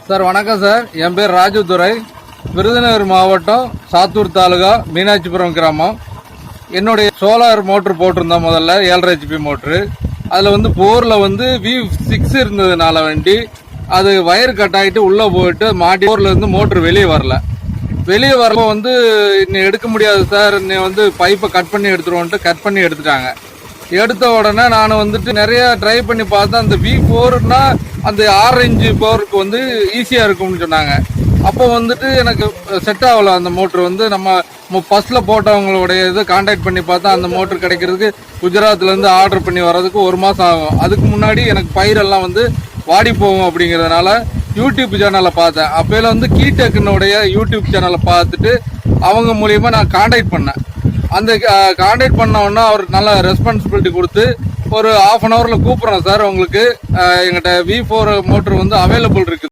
Sir வணக்கம் sir. என் பேர் ராஜதுரை. விருதுநகர் மாவட்டம் சாத்தூர் தாலுகா மீனாட்சிபுரம் கிராமம். என்னுடைய சோலார் மோட்ரு போட்டிருந்தோம் முதல்ல 7.5 HP மோட்ரு. அதில் வந்து போரில் வந்து V6 இருந்ததுனால வேண்டி அது வயர் கட் ஆகிட்டு உள்ளே போயிட்டு மாட்டி போரில் இருந்து மோட்ரு வெளியே வரப்போ வந்து இன்னும் எடுக்க முடியாது சார், இன்னும் வந்து பைப்பை கட் பண்ணி எடுத்துருவோன்ட்டு கட் பண்ணி எடுத்துட்டாங்க. எடுத்த உடனே நான் வந்துட்டு நிறைய ட்ரை பண்ணி பார்த்தேன். அந்த V4னா அந்த 6 இன்ச்சு பவருக்கு வந்து ஈஸியாக இருக்கும்னு சொன்னாங்க. அப்போ வந்துட்டு எனக்கு செட் ஆகலை. அந்த மோட்ரு வந்து நம்ம ஃபர்ஸ்ட்ல போட்டவங்களுடைய இது கான்டாக்ட் பண்ணி பார்த்தா அந்த மோட்ரு கிடைக்கிறதுக்கு குஜராத்லேருந்து ஆர்டர் பண்ணி வர்றதுக்கு 1 மாதம் ஆகும். அதுக்கு முன்னாடி எனக்கு பயிரெல்லாம் வந்து வாடி போகும் அப்படிங்கிறதுனால யூடியூப் சேனலை பார்த்தேன். அப்போல வந்து கீடெக்னுடைய யூடியூப் சேனலை பார்த்துட்டு அவங்க மூலியமாக நான் கான்டாக்ட் பண்ணேன். அந்த கான்டாக்ட் பண்ண உடனே அவர் நல்ல ரெஸ்பான்சிபிலிட்டி கொடுத்து ஒரு 1/2 hourல கூப்பிட்றேன் சார், உங்களுக்கு எங்கிட்ட V4 மோட்ரு வந்து அவைலபிள் இருக்குது.